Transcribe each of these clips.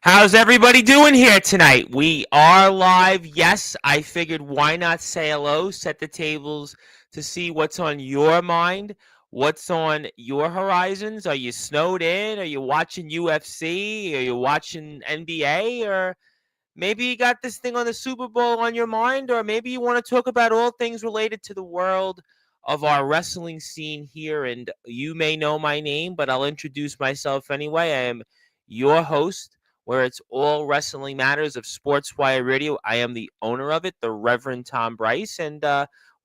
How's everybody doing here tonight? We are live. Yes, I figured why not say hello, set the tables to see what's on your mind, what's on your horizons. Are you snowed in? Are you watching UFC? Are you watching NBA? Or maybe you got this thing on the Super Bowl on your mind, or maybe you want to talk about all things related to the world of our wrestling scene here. And you may know my name, but I'll introduce myself anyway. I am your host, where it's all wrestling matters of Sportswire Radio. I am the owner of it, the Reverend Tom Bryce, and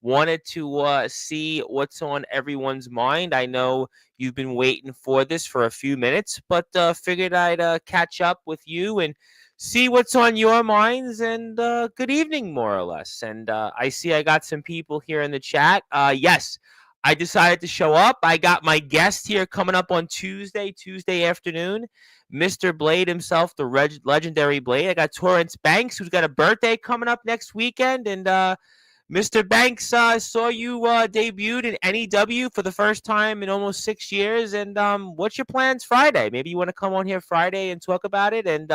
wanted to see what's on everyone's mind. I know you've been waiting for this for a few minutes, but figured I'd catch up with you and see what's on your minds. And good evening, more or less. And I see I got some people here in the chat. Yes, I decided to show up. I got my guest here coming up on Tuesday afternoon. Mr. Blade himself, the legendary Blade. I got Torrance Banks, who's got a birthday coming up next weekend. And Mr. Banks, saw you debuted in NEW for the first time in almost 6 years. And what's your plans Friday? Maybe you want to come on here Friday and talk about it. And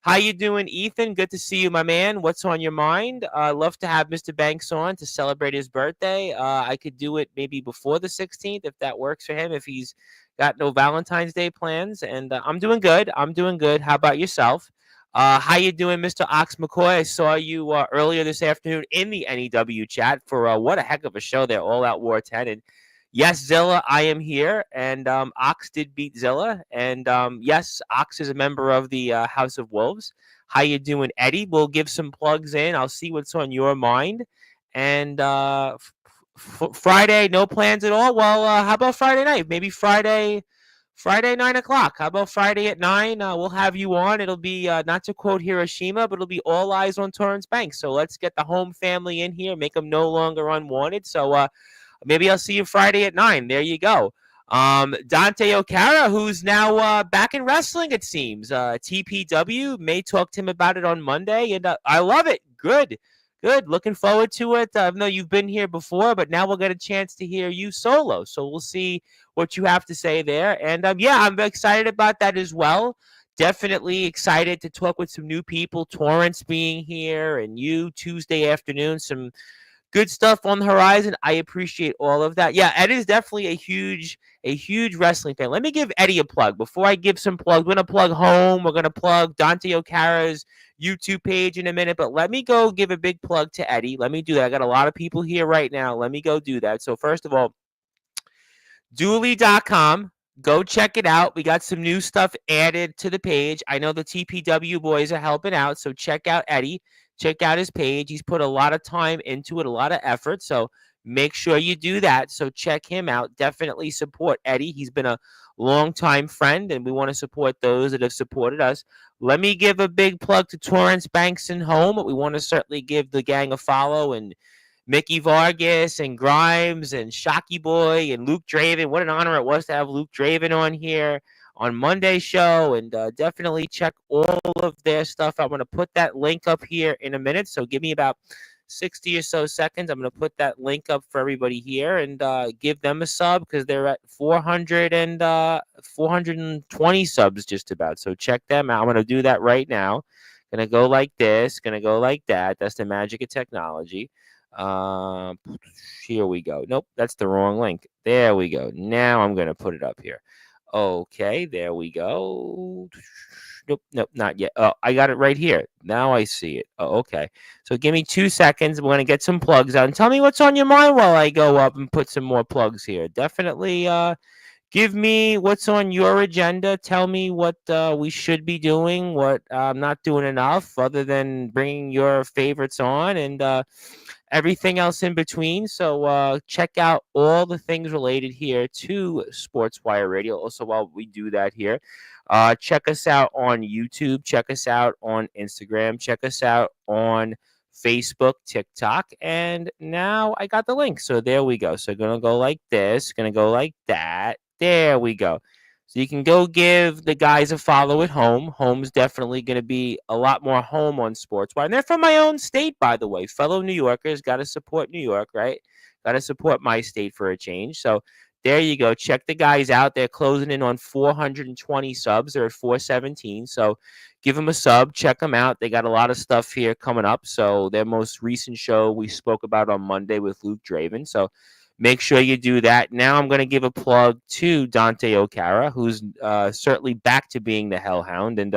how you doing, Ethan? Good to see you, my man. What's on your mind? Love to have Mr. Banks on to celebrate his birthday. I could do it maybe before the 16th if that works for him, if he's got no Valentine's Day plans. And I'm doing good. I'm doing good. How about yourself? How you doing, Mr. Ox McCoy? I saw you earlier this afternoon in the NEW chat for what a heck of a show there, All Out War 10. And yes, Zilla, I am here, and Ox did beat Zilla, and yes, Ox is a member of the House of Wolves. How you doing, Eddie? We'll give some plugs in. I'll see what's on your mind. And Friday, no plans at all. Well, how about Friday night? Maybe Friday 9 o'clock. How about Friday at 9? We'll have you on. It'll be not to quote Hiroshima, but it'll be all eyes on Torrance Banks. So let's get the home family in here, make them no longer unwanted. So maybe I'll see you Friday at 9. There you go. Dante Okara, who's now back in wrestling, it seems. TPW, may talk to him about it on Monday, and I love it. Good. Good. Looking forward to it. I know you've been here before, but now we'll get a chance to hear you solo. So we'll see what you have to say there. And yeah, I'm excited about that as well. Definitely excited to talk with some new people. Torrance being here, and you Tuesday afternoon. Some good stuff on the horizon. I appreciate all of that. Yeah, Ed is definitely a huge wrestling fan. Let me give Eddie a plug. Before I give some plugs, we're going to plug home. We're going to plug Dante Okara's YouTube page in a minute, but let me go give a big plug to Eddie. Let me do that. I got a lot of people here right now. Let me go do that. So first of all, Dooley.com. Go check it out. We got some new stuff added to the page. I know the TPW boys are helping out, so check out Eddie. Check out his page. He's put a lot of time into it, a lot of effort. So make sure you do that. So check him out. Definitely support Eddie. He's been a longtime friend, and we want to support those that have supported us. Let me give a big plug to Torrance Banks and Home. We want to certainly give the gang a follow, and Mickey Vargas and Grimes and Shocky Boy and Luke Draven. What an honor it was to have Luke Draven on here on Monday's show. And definitely check all of their stuff. I'm going to put that link up here in a minute. So give me about 60 or so seconds. I'm going to put that link up for everybody here and give them a sub because they're at 420 subs just about. So check them out. I'm going to do that right now. Going to go like this. Going to go like that. That's the magic of technology. Here we go. Nope, that's the wrong link. There we go. Now I'm going to put it up here. Okay, there we go. Nope, not yet. Oh, I got it right here. Now I see it. Oh, okay. So give me 2 seconds. I'm going to get some plugs out. And tell me what's on your mind while I go up and put some more plugs here. Definitely give me what's on your agenda. Tell me what we should be doing, what I'm not doing enough other than bringing your favorites on, and everything else in between. So check out all the things related here to Sportswire Radio. Also, while we do that here, check us out on YouTube. Check us out on Instagram. Check us out on Facebook, TikTok, and now I got the link. So there we go. So gonna go like this, gonna go like that. There we go. So you can go give the guys a follow at home. Home's definitely going to be a lot more home on Sportswire. And they're from my own state, by the way. Fellow New Yorkers, got to support New York, right? Got to support my state for a change. So there you go. Check the guys out. They're closing in on 420 subs. They're at 417. So give them a sub. Check them out. They got a lot of stuff here coming up. So their most recent show we spoke about on Monday with Luke Draven. So make sure you do that. Now I'm going to give a plug to Dante O'Cara, who's certainly back to being the Hellhound. And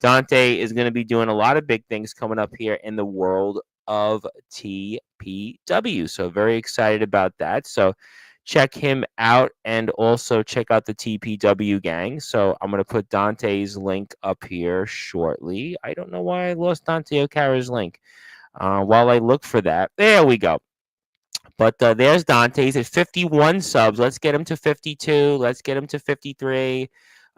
Dante is going to be doing a lot of big things coming up here in the world of TPW. So very excited about that. So check him out and also check out the TPW gang. So I'm going to put Dante's link up here shortly. I don't know why I lost Dante O'Cara's link. While I look for that, there we go. But there's Dante's at 51 subs. Let's get him to 52. Let's get him to 53.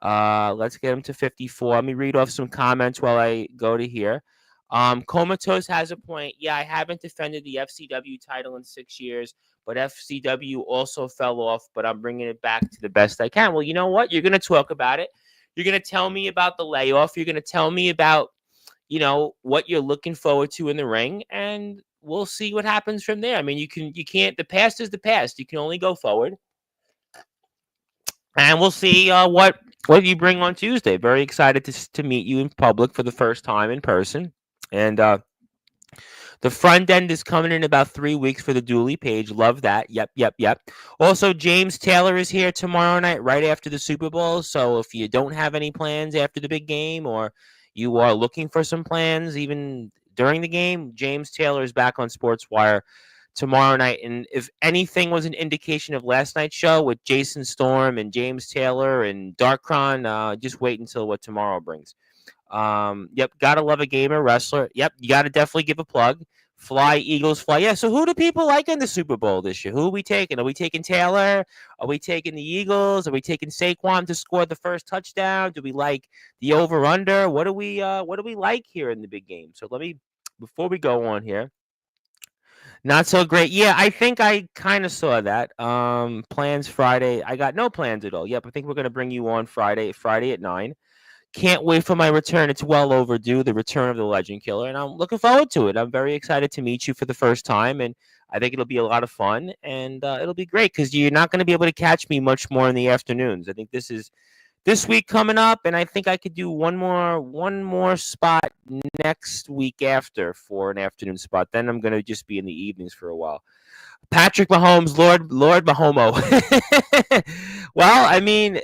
Let's get him to 54. Let me read off some comments while I go to here. Comatose has a point. Yeah, I haven't defended the FCW title in 6 years, but FCW also fell off, but I'm bringing it back to the best I can. Well, you know what? You're going to talk about it. You're going to tell me about the layoff. You're going to tell me about, what you're looking forward to in the ring, and we'll see what happens from there. I mean, you can't, the past is the past. You can only go forward. And we'll see what you bring on Tuesday. Very excited to meet you in public for the first time in person. And the front end is coming in about 3 weeks for the Dooley page. Love that. Yep. Also, James Taylor is here tomorrow night right after the Super Bowl. So if you don't have any plans after the big game, or you are looking for some plans even during the game, James Taylor is back on Sportswire tomorrow night. And if anything was an indication of last night's show with Jason Storm and James Taylor and Darkron, just wait until what tomorrow brings. Yep, gotta love a gamer wrestler. Yep, you gotta definitely give a plug. Fly, Eagles, fly. Yeah, so who do people like in the Super Bowl this year? Who are we taking? Are we taking Taylor? Are we taking the Eagles? Are we taking Saquon to score the first touchdown? Do we like the over-under? What do we like here in the big game? So before we go on here, not so great. Yeah, I think I kind of saw that. Plans Friday. I got no plans at all. Yep, I think we're gonna bring you on Friday at 9. Can't wait for my return. It's well overdue, the return of the Legend Killer, and I'm looking forward to it. I'm very excited to meet you for the first time, and I think it'll be a lot of fun, and it'll be great because you're not going to be able to catch me much more in the afternoons. I think this week coming up, and I think I could do one more spot next week after for an afternoon spot. Then I'm going to just be in the evenings for a while. Patrick Mahomes, Lord Mahomo. Well, I mean,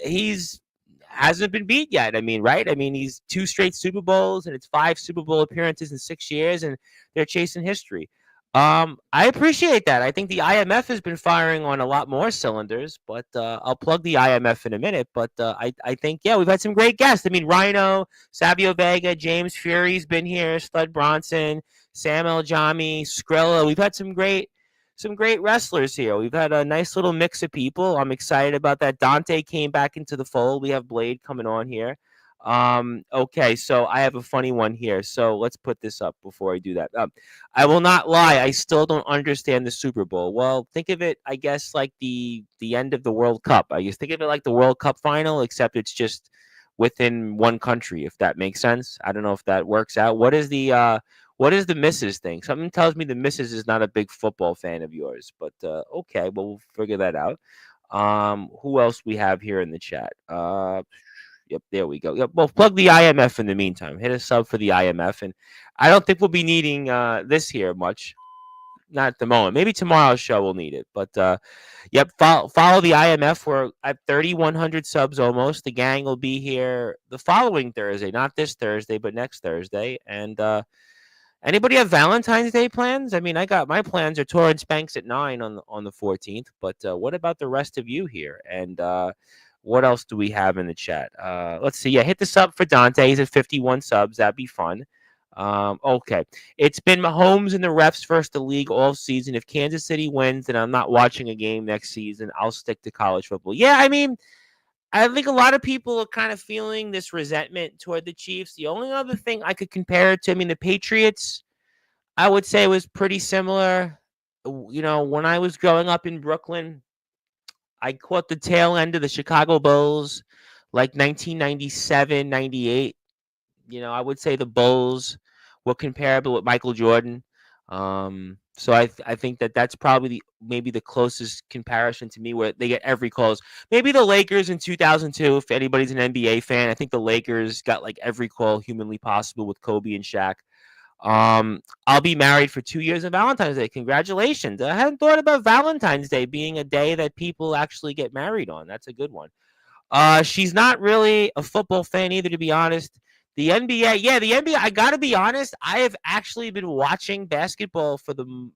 hasn't been beat yet. I mean, right? I mean, he's 2 straight Super Bowls, and it's 5 Super Bowl appearances in 6 years, and they're chasing history. I appreciate that. I think the IMF has been firing on a lot more cylinders, but I'll plug the IMF in a minute. But I think, yeah, we've had some great guests. I mean, Rhino, Savio Vega, James Fury's been here, Stud Bronson, Sam El-Jami, Skrilla. We've had some great wrestlers here. We've had a nice little mix of people. I'm excited about that. Dante came back into the fold. We have Blade coming on here. Okay, so I have a funny one here. So let's put this up before I do that. I will not lie. I still don't understand the Super Bowl. Well, think of it, I guess, like the end of the World Cup. I guess think of it like the World Cup final, except it's just within one country, if that makes sense. I don't know if that works out. What is the missus thing? Something tells me the missus is not a big football fan of yours, but okay, well, we'll figure that out. Who else we have here in the chat? Yep, there we go. Yep, well, plug the IMF in the meantime. Hit a sub for the IMF, and I don't think we'll be needing this here much. Not at the moment. Maybe tomorrow's show will need it, but yep, follow the IMF. We're at 3,100 subs almost. The gang will be here the following Thursday, not this Thursday, but next Thursday, and anybody have Valentine's Day plans? I mean, I got my plans are Torrance Banks at 9 on the 14th, but what about the rest of you here? And what else do we have in the chat? Let's see. Yeah, hit the sub for Dante. He's at 51 subs. That'd be fun. Okay. It's been Mahomes and the refs versus the league all season. If Kansas City wins, then I'm not watching a game next season. I'll stick to college football. Yeah, I mean, I think a lot of people are kind of feeling this resentment toward the Chiefs. The only other thing I could compare it to, I mean, the Patriots, I would say was pretty similar. When I was growing up in Brooklyn, I caught the tail end of the Chicago Bulls, like 1997, 98. I would say the Bulls were comparable with Michael Jordan. So I think that's probably maybe the closest comparison to me where they get every close. Maybe the Lakers in 2002. If anybody's an NBA fan, I think the Lakers got like every call humanly possible with Kobe and Shaq. I'll be married for 2 years on Valentine's Day. Congratulations! I hadn't thought about Valentine's Day being a day that people actually get married on. That's a good one. She's not really a football fan either, to be honest. The NBA, yeah, the NBA. I gotta be honest. I have actually been watching basketball for the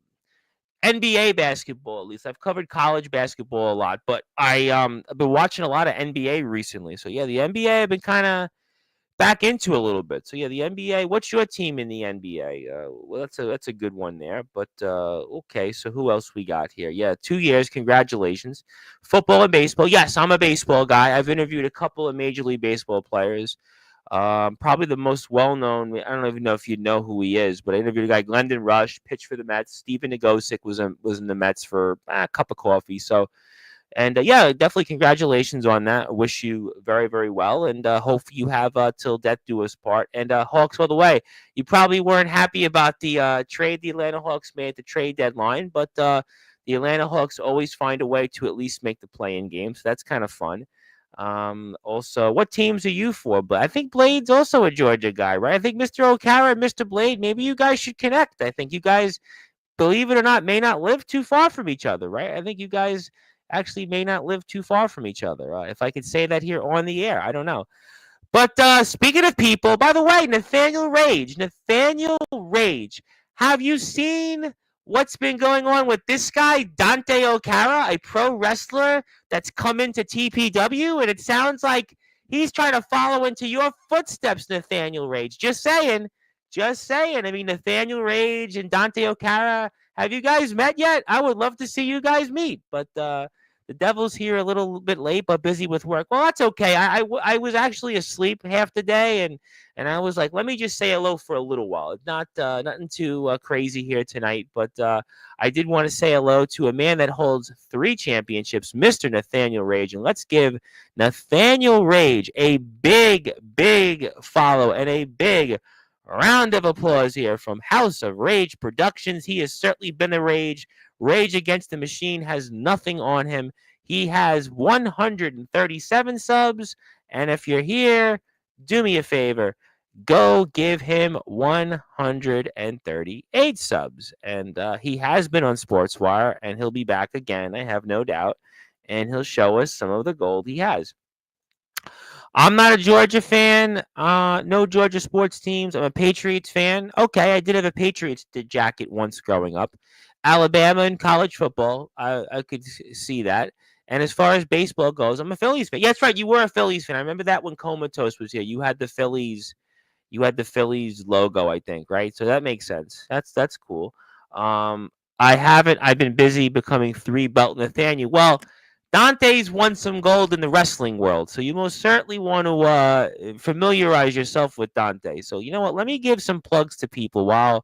NBA basketball. At least I've covered college basketball a lot, but I've been watching a lot of NBA recently. So yeah, the NBA I've been kind of back into a little bit. So yeah, the NBA. What's your team in the NBA? Well, that's a good one there. But okay, so who else we got here? Yeah, 2 years. Congratulations. Football and baseball. Yes, I'm a baseball guy. I've interviewed a couple of Major League Baseball players. Probably the most well-known. I don't even know if you know who he is, but I interviewed a guy, Glendon Rush, pitched for the Mets. Stephen Nagosic was in the Mets for a cup of coffee. So and yeah, definitely congratulations on that. I wish you very, very well, and hope you have till death do us part. And Hawks all the way. You probably weren't happy about the trade the Atlanta Hawks made at the trade deadline, but the Atlanta Hawks always find a way to at least make the play-in game, so that's kind of fun. Also, what teams are you for? But I think Blade's also a Georgia guy, right? I think Mr. O'Cara and Mr. Blade, maybe you guys should connect. I think you guys, believe it or not, may not live too far from each other, right? I think you guys actually may not live too far from each other. If I could say that here on the air, I don't know. But speaking of people, by the way, Nathaniel Rage, have you seen what's been going on with this guy, Dante O'Cara, a pro wrestler that's come into TPW? And it sounds like he's trying to follow into your footsteps, Nathaniel Rage. Just saying. Just saying. I mean, Nathaniel Rage and Dante O'Cara, have you guys met yet? I would love to see you guys meet. But the Devil's here a little bit late, but busy with work. Well, that's okay. I was actually asleep half the day, and I was like, let me just say hello for a little while. It's not nothing too crazy here tonight, but I did want to say hello to a man that holds 3 championships, Mr. Nathaniel Rage. And let's give Nathaniel Rage a big, big follow and a big round of applause here from House of Rage Productions. He has certainly been a Rage. Rage Against the Machine has nothing on him. He has 137 subs. And if you're here, do me a favor. Go give him 138 subs. And he has been on Sportswire, and he'll be back again, I have no doubt. And he'll show us some of the gold he has. I'm not a Georgia fan. No Georgia sports teams. I'm a Patriots fan. Okay, I did have a Patriots jacket once growing up. Alabama in college football, I could see that. And as far as baseball goes, I'm a Phillies fan. Yeah, that's right. You were a Phillies fan. I remember that when Comatose was here. You had the Phillies logo, I think, right? So that makes sense. That's cool. I haven't. I've been busy becoming 3-belt Nathaniel. Well, Dante's won some gold in the wrestling world, so you most certainly want to familiarize yourself with Dante. So you know what? Let me give some plugs to people while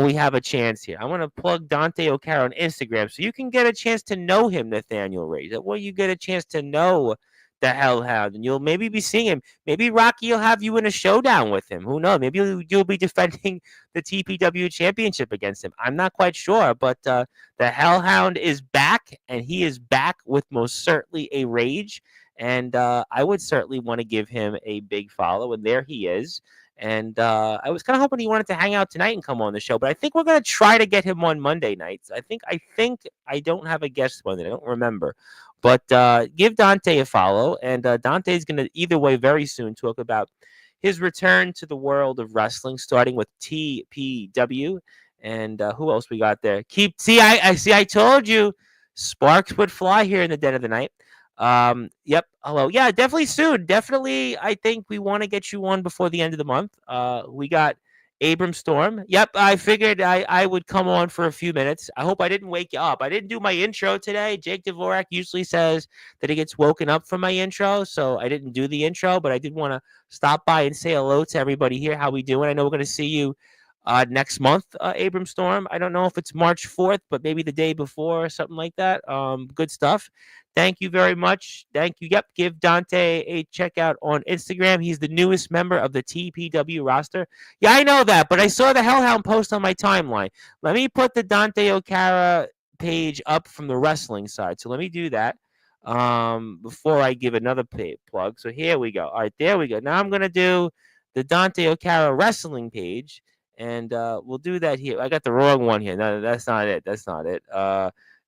we have a chance here. I want to plug Dante O'Cara on Instagram so you can get a chance to know him, Nathaniel Rage. That way you get a chance to know the Hellhound, and you'll maybe be seeing him. Maybe Rocky will have you in a showdown with him. Who knows? Maybe you'll be defending the TPW championship against him. I'm not quite sure, but the Hellhound is back, and he is back with most certainly a Rage. And I would certainly want to give him a big follow, and there he is. And I was kind of hoping he wanted to hang out tonight and come on the show, but I think we're going to try to get him on Monday nights. I think I don't have a guest Monday. I don't remember. But give Dante a follow, and Dante's going to, either way, very soon talk about his return to the world of wrestling, starting with TPW. And who else we got there? I told you sparks would fly here in the dead of the night. Yep. Hello. Yeah, definitely soon. Definitely. I think we want to get you on before the end of the month. We got Abram Storm. Yep. I figured I would come on for a few minutes. I hope I didn't wake you up. I didn't do my intro today. Jake Dvorak usually says that he gets woken up from my intro, so I didn't do the intro, but I did want to stop by and say hello to everybody here. How we doing? I know we're going to see you next month, Abram Storm. I don't know if it's March 4th, but maybe the day before or something like that. Good stuff. Thank you very much. Thank you. Yep. Give Dante a check out on Instagram. He's the newest member of the TPW roster. Yeah, I know that, but I saw the Hellhound post on my timeline. Let me put the Dante O'Cara page up from the wrestling side. So let me do that before I give another plug. So here we go. All right, there we go. Now I'm going to do the Dante O'Cara wrestling page, and we'll do that here. I got the wrong one here. No, that's not it. That's not it.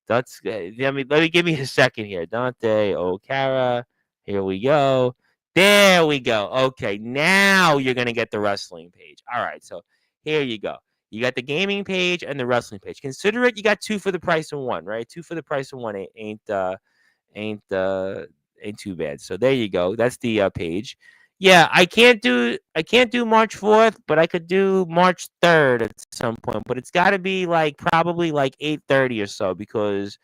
That's let me give me a second here. Dante O'Cara. Here we go. There we go. Okay, now you're gonna get the wrestling page. All right, so here you go. You got the gaming page and the wrestling page. Consider it you got two for the price of one, right? Two for the price of one ain't ain't too bad. So there you go. That's the page. Yeah, I can't do March 4th, but I could do March 3rd at some point. But it's got to be like probably like 8:30 or so, because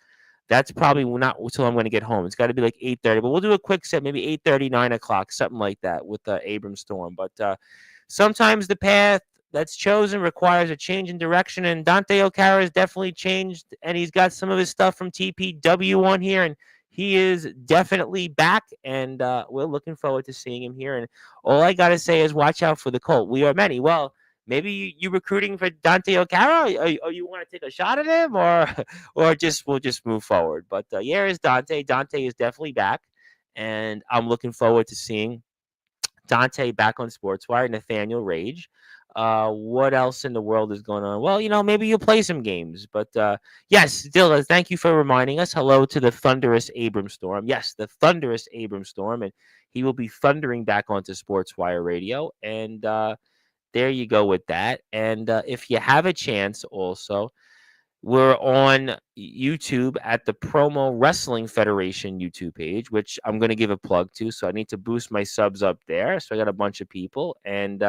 that's probably not until I'm going to get home. It's got to be like 8:30. But we'll do a quick set, maybe 8:30, 9 o'clock, something like that with Abram Storm. But sometimes the path that's chosen requires a change in direction, and Dante O'Cara has definitely changed, and he's got some of his stuff from TPW on here, and he is definitely back, and we're looking forward to seeing him here. And all I gotta say is, watch out for the Colt. We are many. Well, maybe you recruiting for Dante O'Cara, or you want to take a shot at him, or or we'll just move forward. But here is Dante. Dante is definitely back, and I'm looking forward to seeing Dante back on Sportswire. Nathaniel Rage. What else in the world is going on? Well, maybe you'll play some games. But yes, Dilla, thank you for reminding us. Hello to the thunderous Abram Storm. Yes, the thunderous Abram Storm, and he will be thundering back onto Sportswire Radio. And there you go with that. And if you have a chance, also, we're on YouTube at the Promo Wrestling Federation YouTube page, which I'm going to give a plug to. So I need to boost my subs up there. So I got a bunch of people. And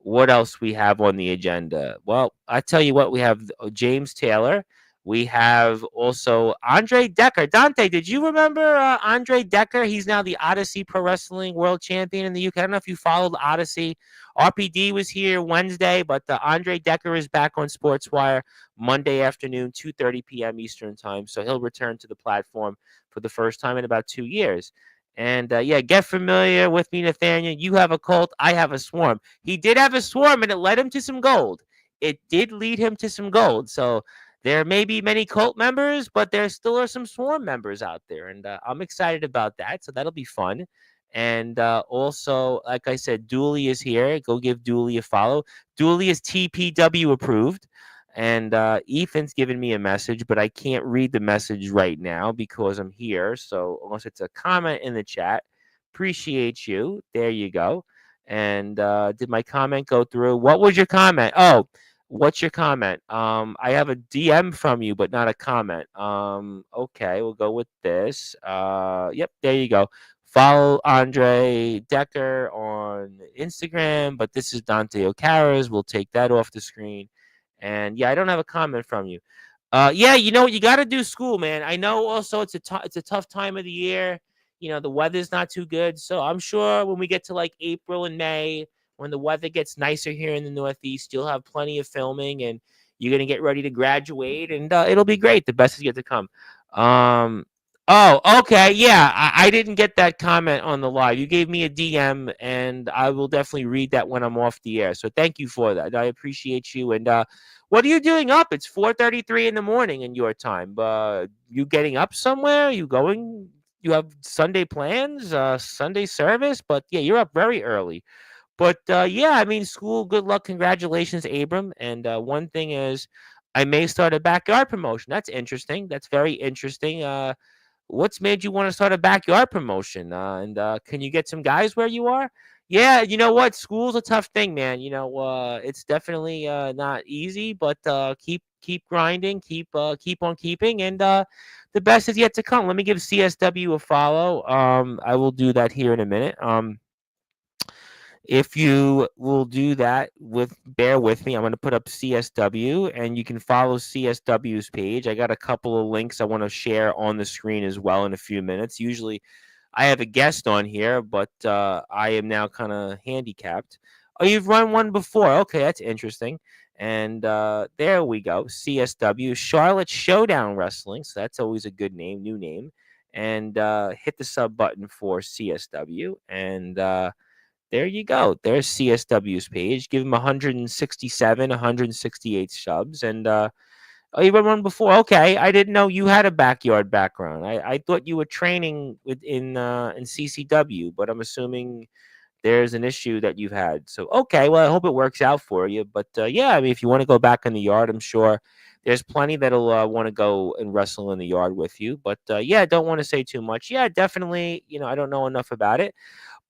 what else we have on the agenda? Well, I tell you what, we have James Taylor. We have also Andre Decker. Dante, did you remember Andre Decker? He's now the Odyssey Pro Wrestling World Champion in the UK. I don't know if you followed Odyssey. RPD was here Wednesday, but Andre Decker is back on Sportswire Monday afternoon, 2:30 p.m. Eastern Time. So he'll return to the platform for the first time in about 2 years. And yeah, get familiar with me, Nathaniel. You have a cult. I have a swarm. He did have a swarm, and it led him to some gold. It did lead him to some gold. So there may be many cult members, but there still are some swarm members out there. And I'm excited about that. So that'll be fun. And also, like I said, Dooley is here. Go give Dooley a follow. Dooley is TPW approved. And Ethan's given me a message, but I can't read the message right now because I'm here. So unless it's a comment in the chat, appreciate you. There you go. And did my comment go through? What was your comment? Oh, what's your comment? I have a DM from you, but not a comment. Okay, we'll go with this. Yep, there you go. Follow Andre Decker on Instagram, but this is Dante O'Cara's. We'll take that off the screen. And yeah, I don't have a comment from you. Yeah, you know what? You got to do school, man. I know also it's a tough time of the year. The weather's not too good. So I'm sure when we get to like April and May, when the weather gets nicer here in the Northeast, you'll have plenty of filming, and you're going to get ready to graduate, and it'll be great. The best is yet to come. Oh, okay. Yeah, I didn't get that comment on the live. You gave me a DM, and I will definitely read that when I'm off the air. So thank you for that. I appreciate you. And what are you doing up? It's 4:33 in the morning in your time. You getting up somewhere? You going? You have Sunday plans? Sunday service? But yeah, you're up very early. But yeah, I mean, school. Good luck. Congratulations, Abram. And one thing is, I may start a backyard promotion. That's interesting. That's very interesting. What's made you want to start a backyard promotion? And can you get some guys where you are? Yeah, you know what? School's a tough thing, man. It's definitely not easy, but keep grinding, keep on keeping, and the best is yet to come. Let me give CSW a follow. I will do that here in a minute. If you will do that, bear with me. I'm going to put up CSW, and you can follow CSW's page. I got a couple of links I want to share on the screen as well in a few minutes. Usually I have a guest on here, but I am now kind of handicapped. Oh, you've run one before. Okay, that's interesting. And there we go. CSW, Charlotte Showdown Wrestling. So that's always a good name, new name. And hit the sub button for CSW. And there you go. There's CSW's page. Give him 167, 168 subs. And oh, you run one before. Okay, I didn't know you had a backyard background. I thought you were training in CCW, but I'm assuming there's an issue that you've had. So, okay, well, I hope it works out for you. But yeah, I mean, if you want to go back in the yard, I'm sure there's plenty that'll want to go and wrestle in the yard with you. But yeah, don't want to say too much. Yeah, definitely. I don't know enough about it.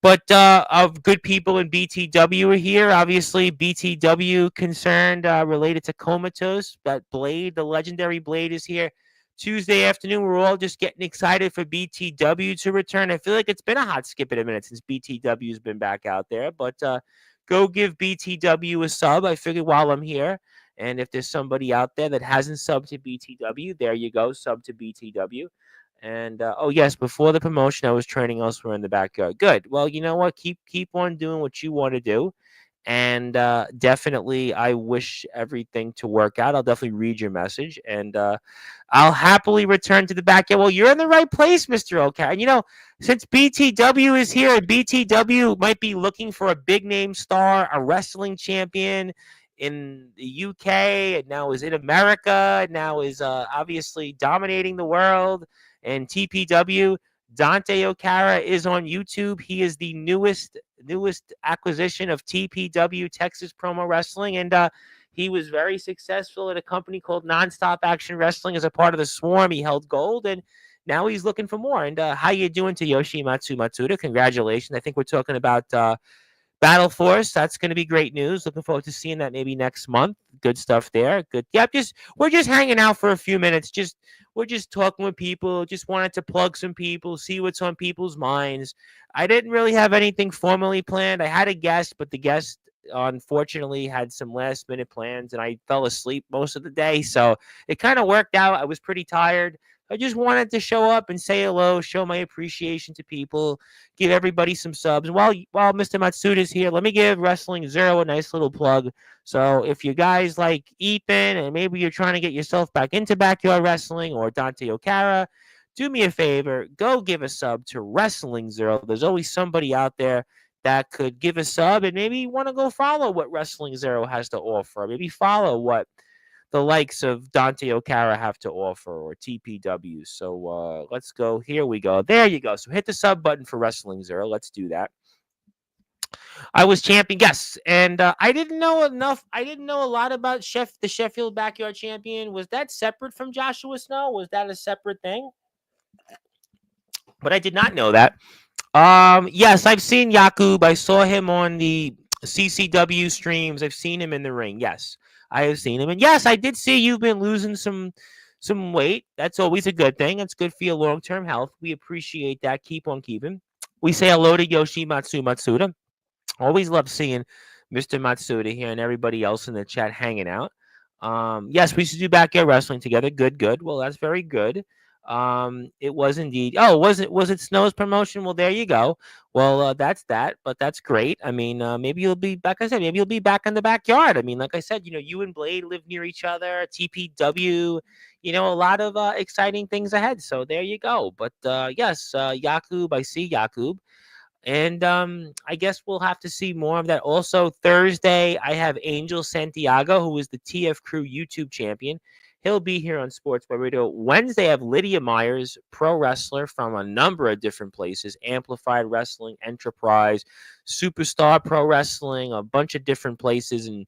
But of good people in BTW are here. Obviously, BTW concerned related to Comatose. That Blade, the legendary Blade, is here. Tuesday afternoon, we're all just getting excited for BTW to return. I feel like it's been a hot skip in a minute since BTW's been back out there. But go give BTW a sub. I figured while I'm here. And if there's somebody out there that hasn't subbed to BTW, there you go, sub to BTW. And oh yes, before the promotion, I was training elsewhere in the backyard. Good. Well, you know what? Keep on doing what you want to do, and definitely, I wish everything to work out. I'll definitely read your message, and I'll happily return to the backyard. Well, you're in the right place, Mister OK. And since BTW is here, and BTW might be looking for a big name star, a wrestling champion in the UK, and now is in America, and now is obviously dominating the world. And TPW, Dante Okara is on YouTube. He is the newest acquisition of TPW, Texas Promo Wrestling, and he was very successful at a company called Nonstop Action Wrestling as a part of the Swarm. He held gold, and now he's looking for more. And how you doing, Toyoshi Matsuda? Congratulations. I think we're talking about Battle Force. That's going to be great news. Looking forward to seeing that maybe next month. Good stuff there. Good. Yeah, we're just hanging out for a few minutes. We're just talking with people. Just wanted to plug some people, see what's on people's minds. I didn't really have anything formally planned. I had a guest, but the guest unfortunately had some last minute plans, and I fell asleep most of the day. So it kind of worked out. I was pretty tired. I just wanted to show up and say hello, show my appreciation to people, give everybody some subs. While Mr. Matsuda is here, let me give Wrestling Zero a nice little plug. So if you guys like Ethan and maybe you're trying to get yourself back into backyard wrestling, or Dante Okara, do me a favor, go give a sub to Wrestling Zero. There's always somebody out there that could give a sub, and maybe you want to go follow what Wrestling Zero has to offer. Maybe follow what the likes of Dante Okara have to offer, or TPW. So let's go. Here we go. There you go. So hit the sub button for Wrestling Zero. Let's do that. I was champion, yes, and I didn't know enough. I didn't know a lot about the Sheffield Backyard Champion. Was that separate from Joshua Snow? Was that a separate thing? But I did not know that. Yes, I've seen Yakub. I saw him on the CCW streams. I've seen him in the ring. Yes, I have seen him. And yes, I did see you've been losing some weight. That's always a good thing. It's good for your long-term health. We appreciate that. Keep on keeping. We say hello to Yoshimatsu Matsuda. Always love seeing Mr. Matsuda here and everybody else in the chat hanging out. Yes, we should do backyard wrestling together. Good. Well, that's very good. It was indeed. Oh, was it Snow's promotion? Well, there you go. Well, that's that, but that's great. I mean, maybe you'll be back. I said, maybe you'll be back in the backyard. I mean, like I said, you and Blade live near each other. TPW, a lot of exciting things ahead. So there you go. But yes, Yakub, I see Yakub. And I guess we'll have to see more of that. Also, Thursday, I have Angel Santiago, who is the TF Crew YouTube champion. He'll be here on Sportswire Radio. Wednesday, I have Lydia Myers, pro wrestler from a number of different places: Amplified Wrestling, Enterprise, Superstar Pro Wrestling, a bunch of different places. And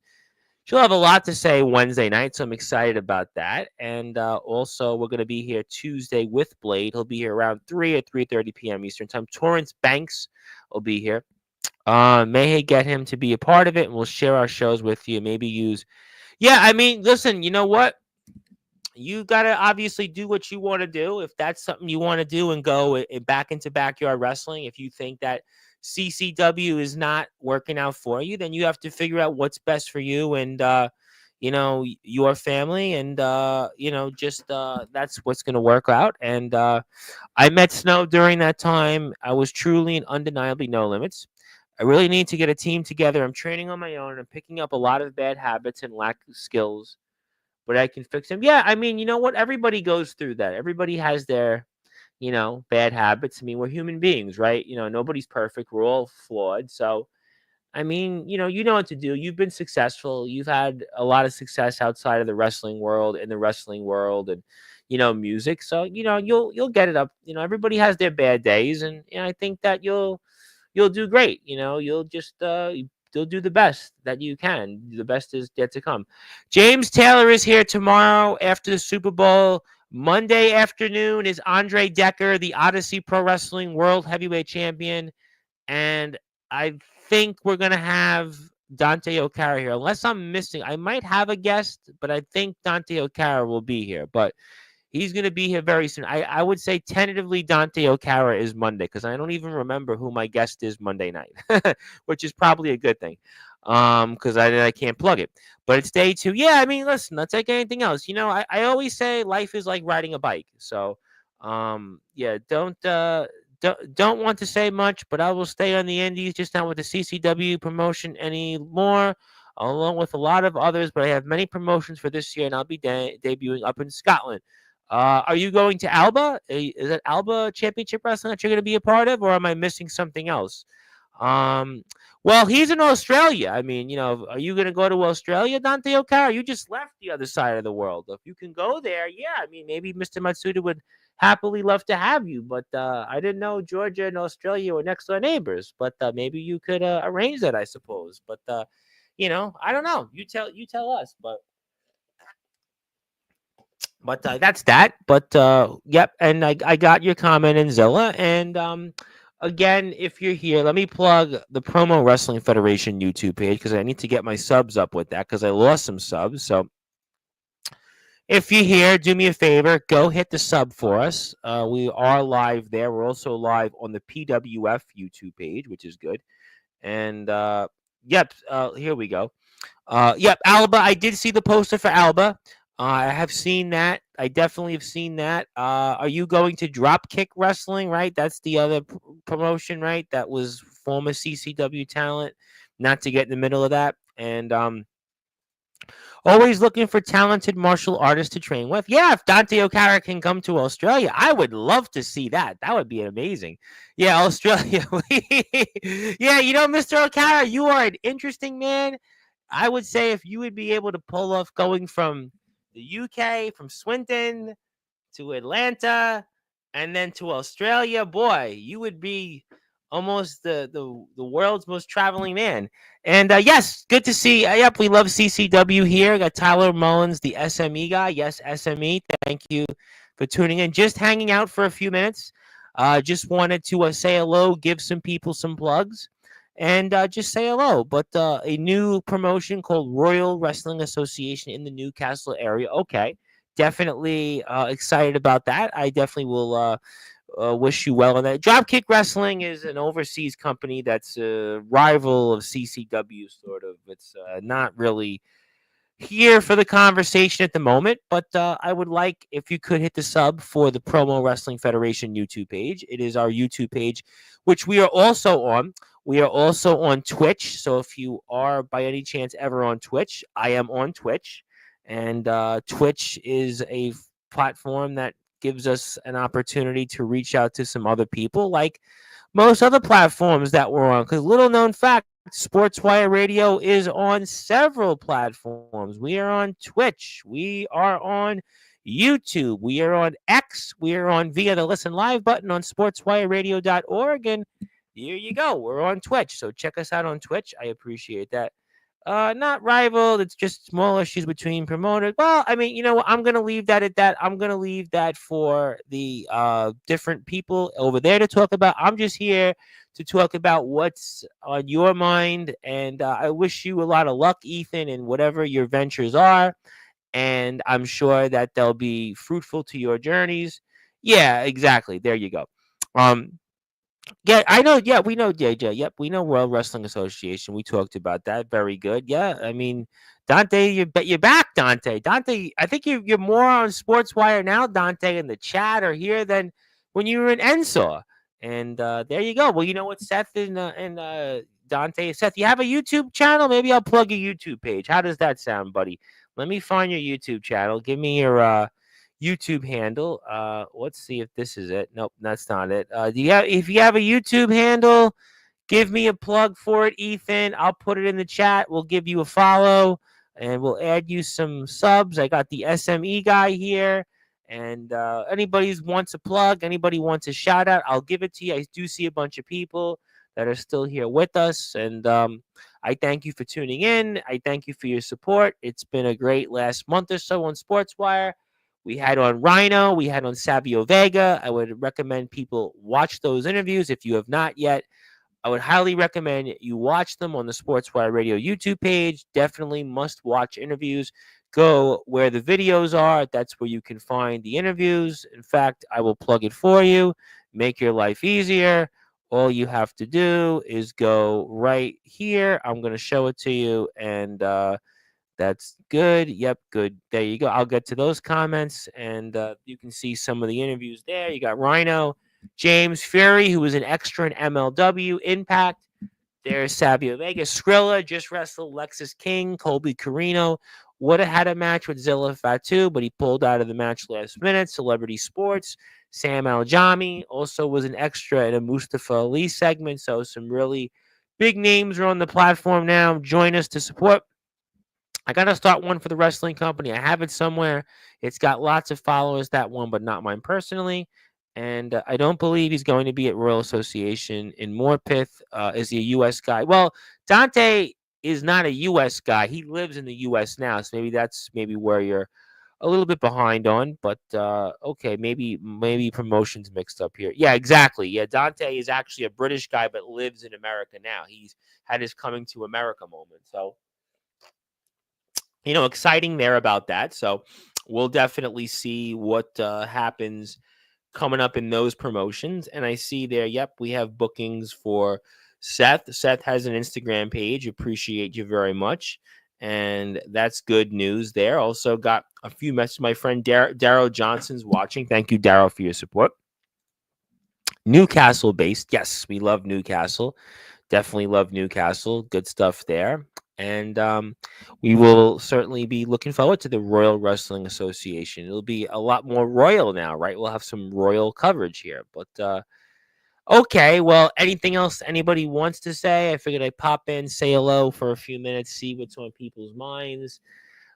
she'll have a lot to say Wednesday night, so I'm excited about that. And also, we're going to be here Tuesday with Blade. He'll be here around 3 or 3:30 p.m. Eastern Time. Torrance Banks will be here. May get him to be a part of it, and we'll share our shows with you. Maybe use... Yeah, I mean, listen, you know what? You got to obviously do what you want to do. If that's something you want to do and go back into backyard wrestling, if you think that CCW is not working out for you, then you have to figure out what's best for you and, your family. And, that's what's going to work out. And I met Snow during that time. I was truly and undeniably No Limits. I really need to get a team together. I'm training on my own. I'm picking up a lot of bad habits and lack of skills, but I can fix them. Yeah, I mean, you know what? Everybody goes through that. Everybody has their, bad habits. I mean, we're human beings, right? Nobody's perfect. We're all flawed. So, I mean, you know what to do. You've been successful. You've had a lot of success outside of the wrestling world, in the wrestling world, and music. So, you'll get it up. Everybody has their bad days, and I think that you'll do great. You'll just you'll do the best that you can. The best is yet to come. James Taylor is here tomorrow after the Super Bowl. Monday afternoon is Andre Decker, the Odyssey Pro Wrestling World Heavyweight Champion, and I think we're gonna have Dante O'Cara here, unless I'm missing. I might have a guest, but I think Dante O'Cara will be here. But he's going to be here very soon. I would say tentatively Dante O'Cara is Monday, because I don't even remember who my guest is Monday night, which is probably a good thing, because I can't plug it. But it's day 2. Yeah, I mean, listen, that's like anything else. I always say life is like riding a bike. So, yeah, don't want to say much, but I will stay on the Indies, just not with the CCW promotion anymore, along with a lot of others. But I have many promotions for this year, and I'll be debuting up in Scotland. Are you going to Alba? Is it Alba Championship Wrestling that you're going to be a part of, or am I missing something else? Um, well, he's in Australia. I mean, are you going to go to Australia, Dante O'Cara? You just left the other side of the world. If you can go there, yeah. I mean, maybe Mr. Matsuda would happily love to have you, but I didn't know Georgia and Australia were next door neighbors. But maybe you could arrange that, I suppose. But I don't know. You tell us. But that's that. But yep, and I got your comment in Zilla. And again, if you're here, let me plug the Promo Wrestling Federation YouTube page, because I need to get my subs up with that, because I lost some subs. So if you're here, do me a favor, go hit the sub for us. We are live there. We're also live on the PWF YouTube page, which is good. And yep, here we go. Yep, Alba. I did see the poster for Alba. I have seen that. I definitely have seen that. Are you going to Dropkick Wrestling, right? That's the other promotion, right? That was former CCW talent. Not to get in the middle of that. And always looking for talented martial artists to train with. Yeah, if Dante O'Cara can come to Australia, I would love to see that. That would be amazing. Yeah, Australia. Yeah, Mr. O'Cara, you are an interesting man. I would say if you would be able to pull off going from the UK, from Swinton to Atlanta, and then to Australia, boy, you would be almost the world's most traveling man. And yes, good to see. Yep, we love CCW here. Got Tyler Mullins, the SME guy. Yes, SME. Thank you for tuning in. Just hanging out for a few minutes. Just wanted to say hello, give some people some plugs, and just say hello. But a new promotion called Royal Wrestling Association in the Newcastle area. Okay, definitely excited about that. I definitely will wish you well on that. Dropkick Wrestling is an overseas company that's a rival of CCW, sort of. It's not really here for the conversation at the moment, but I would like if you could hit the sub for the Promo Wrestling Federation YouTube page. It is our YouTube page, which we are also on. We are also on Twitch. So if you are by any chance ever on Twitch, I am on Twitch. And Twitch is a platform that gives us an opportunity to reach out to some other people, like most other platforms that we're on. Because little known fact, Sportzwire Radio is on several platforms. We are on Twitch. We are on YouTube. We are on X. We are on via the Listen Live button on sportswireradio.org. And here you go. We're on Twitch. So check us out on Twitch. I appreciate that. Not rival. It's just small issues between promoters. Well, I mean, you know what? I'm gonna leave that at that. I'm gonna leave that for the different people over there to talk about. I'm just here to talk about what's on your mind, and I wish you a lot of luck, Ethan, in whatever your ventures are. And I'm sure that they'll be fruitful to your journeys. Yeah, exactly. There you go. Yeah, I know. Yeah, we know JJ. Yep, we know World Wrestling Association. We talked about that. Very good. Yeah, I mean, Dante, you're back, Dante. Dante, I think you're more on SportsWire now, Dante, in the chat or here than when you were in Ensaw. And there you go. Well, you know what, Seth and Dante. Seth, you have a YouTube channel? Maybe I'll plug your YouTube page. How does that sound, buddy? Let me find your YouTube channel. Give me your YouTube handle. Let's see if this is it. Nope, that's not it. If you have a YouTube handle, give me a plug for it, Ethan. I'll put it in the chat. We'll give you a follow and we'll add you some subs. I got the SME guy here. And anybody wants a plug, anybody wants a shout out, I'll give it to you. I do see a bunch of people that are still here with us. And I thank you for tuning in. I thank you for your support. It's been a great last month or so on Sportswire. We had on Rhino. We had on Savio Vega. I would recommend people watch those interviews if you have not yet. I would highly recommend you watch them on the Sportswire Radio YouTube page. Definitely must watch interviews. Go where the videos are. That's where you can find the interviews. In fact, I will plug it for you. Make your life easier. All you have to do is go right here. I'm going to show it to you. And that's good. Yep, good. There you go. I'll get to those comments. And you can see some of the interviews there. You got Rhino. James Fury, who was an extra in MLW Impact. There's Savio Vega. Skrilla just wrestled Lexus King. Colby Carino would have had a match with Zilla Fatu, but he pulled out of the match last minute. Celebrity Sports. Sam Aljami also was an extra in a Mustafa Ali segment. So some really big names are on the platform now. Join us to support. I got to start one for the wrestling company. I have it somewhere. It's got lots of followers, that one, but not mine personally. And I don't believe he's going to be at Royal Association in Morpeth. Is he a U.S. guy? Well, Dante is not a U.S. guy. He lives in the U.S. now, so maybe where you're a little bit behind on. But okay, maybe promotions mixed up here. Yeah, exactly. Yeah, Dante is actually a British guy, but lives in America now. He's had his coming to America moment. So, exciting there about that. So we'll definitely see what happens coming up in those promotions. And I see there, yep, we have bookings for Seth. Seth has an Instagram page. Appreciate you very much. And that's good news there. Also got a few messages. My friend Darrow Johnson's watching. Thank you, Darrow, for your support. Newcastle based. Yes, we love Newcastle. Definitely love Newcastle. Good stuff there. And we will certainly be looking forward to the Royal Wrestling Association. It'll be a lot more royal now, right? We'll have some royal coverage here. But okay, well, anything else anybody wants to say? I figured I'd pop in, say hello for a few minutes, see what's on people's minds.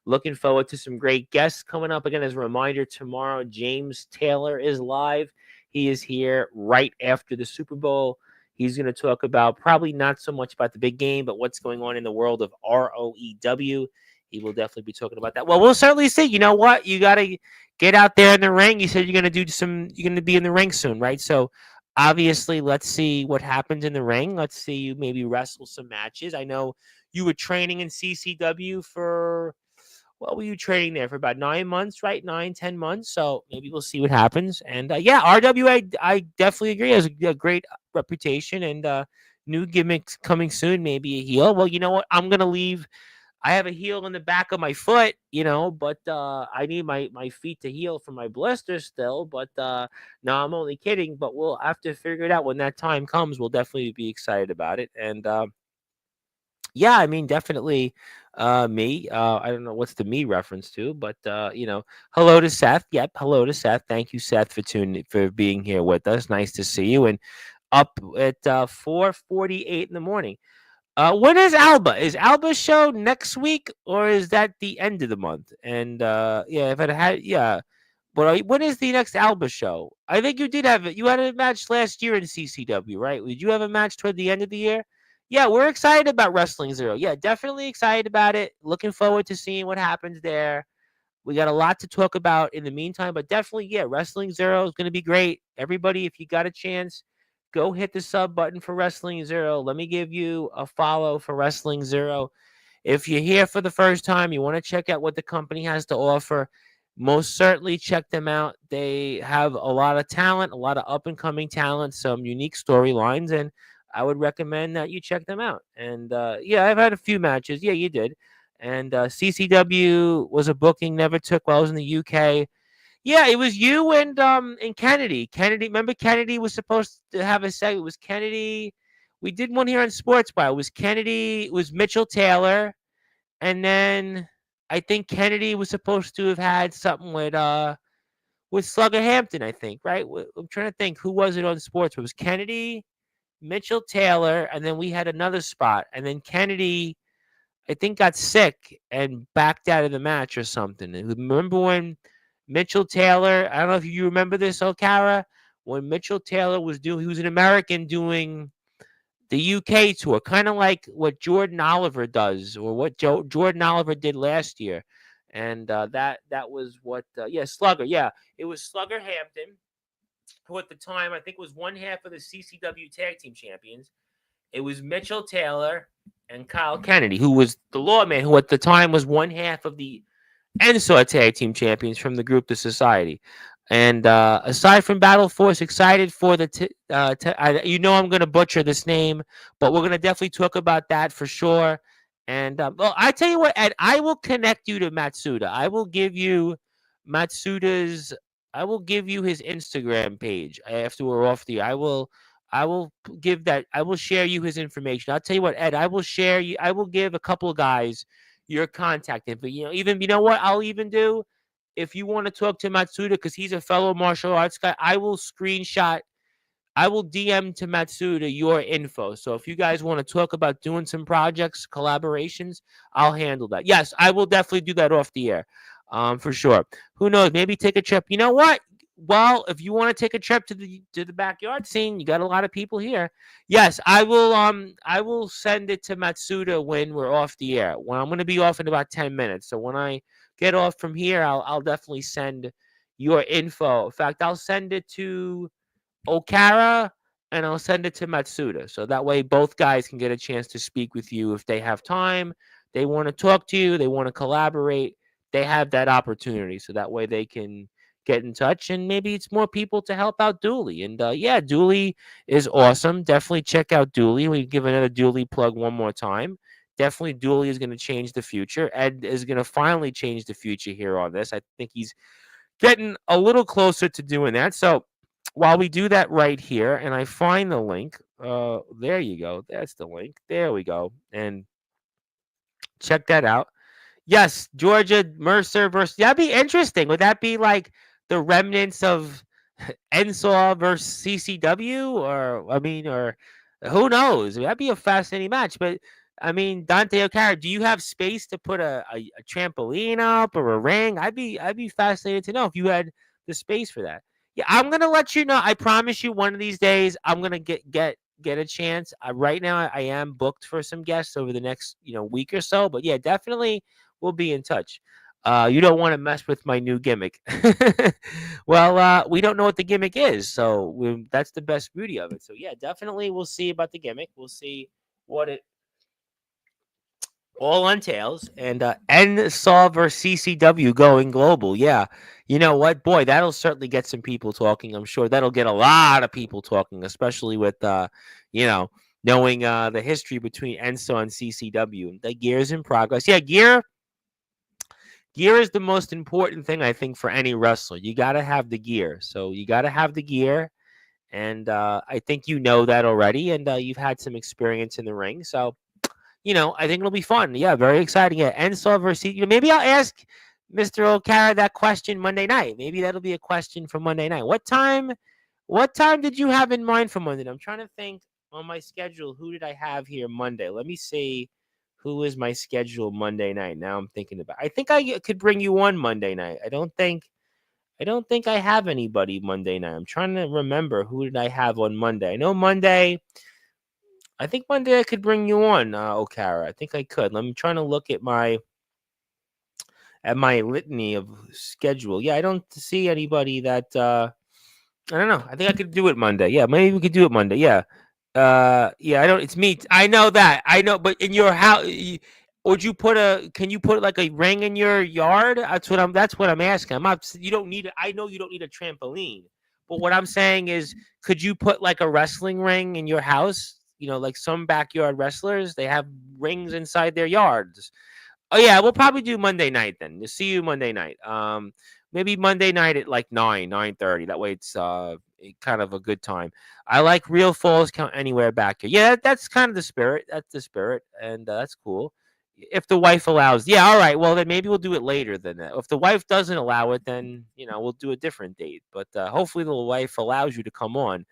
Looking forward to some great guests coming up. Again, as a reminder, tomorrow, James Taylor is live. He is here right after the Super Bowl. He's going to talk about probably not so much about the big game, but what's going on in the world of ROEW. He will definitely be talking about that. Well, we'll certainly see. You know what? You got to get out there in the ring. You said you're going to be in the ring soon, right? So obviously, let's see what happens in the ring. Let's see you maybe wrestle some matches. I know you were training in CCW for, what were you training there for? About 9 months, right? 9-10 months. So maybe we'll see what happens. And yeah, RWA, I definitely agree. It has a great reputation and new gimmicks coming soon. Maybe a heel. Well, you know what? I'm gonna leave. I have a heel in the back of my foot, but I need my feet to heal from my blister still. But no, I'm only kidding. But we'll have to figure it out when that time comes. We'll definitely be excited about it. And yeah, I mean, definitely me. I don't know what's the me reference to, but hello to Seth. Yep, hello to Seth. Thank you, Seth, for being here with us. Nice to see you. And up at 4:48 in the morning. When is Alba? Is Alba's show next week or is that the end of the month? And yeah, if it had, yeah. But when is the next Alba show? I think you did have it. You had a match last year in CCW, right? Did you have a match toward the end of the year? Yeah, we're excited about Wrestling Zero. Yeah, definitely excited about it. Looking forward to seeing what happens there. We got a lot to talk about in the meantime, but definitely, yeah, Wrestling Zero is going to be great. Everybody, if you got a chance, go hit the sub button for Wrestling Zero. Let me give you a follow for Wrestling Zero. If you're here for the first time, you want to check out what the company has to offer, most certainly check them out. They have a lot of talent, a lot of up-and-coming talent, some unique storylines, and I would recommend that you check them out. And yeah, I've had a few matches. Yeah, you did. And CCW was a booking, never took well. I was in the UK. Yeah, it was you and Kennedy. Kennedy, remember Kennedy was supposed to have a segment. It was Kennedy. We did one here on Sportswire. It was Kennedy. It was Mitchell Taylor, and then I think Kennedy was supposed to have had something with Slugger Hampton. I think, right? I'm trying to think who was it on Sports. It was Kennedy, Mitchell Taylor, and then we had another spot, and then Kennedy, I think, got sick and backed out of the match or something. And remember when Mitchell Taylor? I don't know if you remember this, O'Cara. When Mitchell Taylor was doing, he was an American doing the UK tour, kind of like what Jordan Oliver does, or what Jordan Oliver did last year. And that was what, yeah, Slugger. Yeah, it was Slugger Hampton, who at the time I think was one half of the CCW Tag Team Champions. It was Mitchell Taylor and Kyle Kennedy, who was the Lawman, who at the time was one half of the NSAW Tag Team Champions from the group The Society. And aside from Battle Force, excited for the I'm going to butcher this name, but we're going to definitely talk about that for sure. And well, I tell you what, Ed, I will connect you to Matsuda. I will give you Matsuda's. I will give you his Instagram page after we're off the. I will give that. I will share you his information. I'll tell you what, Ed. I will share you. I will give a couple of guys your contact info. You know what I'll even do. If you want to talk to Matsuda, because he's a fellow martial arts guy, I will DM to Matsuda your info. So if you guys want to talk about doing some projects, collaborations, I'll handle that. Yes, I will definitely do that off the air, for sure. Who knows? Maybe take a trip. You know what? Well, if you want to take a trip to the backyard scene, you got a lot of people here. Yes, I will. I will send it to Matsuda when we're off the air. When I'm going to be off in about 10 minutes. So when I get off from here, I'll definitely send your info. In fact, I'll send it to O'Cara and I'll send it to Matsuda. So that way both guys can get a chance to speak with you if they have time, they want to talk to you, they want to collaborate, they have that opportunity. So that way they can get in touch and maybe it's more people to help out Dooley. And yeah, Dooley is awesome. Definitely check out Dooley. We give another Dooley plug one more time. Definitely Dooley is going to change the future. Ed is going to finally change the future here on this. I think he's getting a little closer to doing that. So while we do that right here, and I find the link, there you go. That's the link. There we go. And check that out. Yes, Georgia Mercer versus. That'd be interesting. Would that be like the remnants of NSAW versus CCW, or who knows? That'd be a fascinating match. But I mean, Dante O'Cara, do you have space to put a trampoline up or a ring? I'd be fascinated to know if you had the space for that. Yeah, I'm gonna let you know. I promise you, one of these days, I'm gonna get a chance. Right now, I am booked for some guests over the next week or so. But yeah, definitely we'll be in touch. You don't want to mess with my new gimmick. Well, we don't know what the gimmick is, so that's the best beauty of it. So yeah, definitely we'll see about the gimmick. We'll see what it all entails. And NSAW versus CCW going global. Yeah, you know what, boy, that'll certainly get some people talking. I'm sure that'll get a lot of people talking, especially with knowing the history between NSAW and CCW. The gear's in progress. Yeah, gear is the most important thing, I think, for any wrestler. You got to have the gear. So you got to have the gear. And I think you know that already. And you've had some experience in the ring. So, I think it'll be fun. Yeah, very exciting. Yeah, NSAW versus, maybe I'll ask Mr. O'Cara that question Monday night. Maybe that'll be a question for Monday night. What time did you have in mind for Monday? I'm trying to think on my schedule. Who did I have here Monday? Let me see. Who is my schedule Monday night? Now I'm thinking about. I think I could bring you one Monday night. I don't think I have anybody Monday night. I'm trying to remember who did I have on Monday. I know Monday. I think Monday I could bring you on, O'Cara. I think I could. I'm trying to look at my litany of schedule. Yeah, I don't see anybody that. I don't know. I think I could do it Monday. Yeah, maybe we could do it Monday. Yeah. Yeah, I don't. It's me. I know that. I know, but in your house, would you can you put like a ring in your yard? That's what I'm asking. I'm not. You don't need. I know you don't need a trampoline, but what I'm saying is, could you put like a wrestling ring in your house? Like some backyard wrestlers, they have rings inside their yards. Oh yeah, we'll probably do Monday night then. See you Monday night. Maybe Monday night at like 9:30. That way it's kind of a good time. I like Real Falls Count Anywhere back here. Yeah, that's kind of the spirit. That's the spirit, and that's cool. If the wife allows, yeah, all right. Well, then maybe we'll do it later than that. If the wife doesn't allow it, then we'll do a different date. But hopefully, the wife allows you to come on.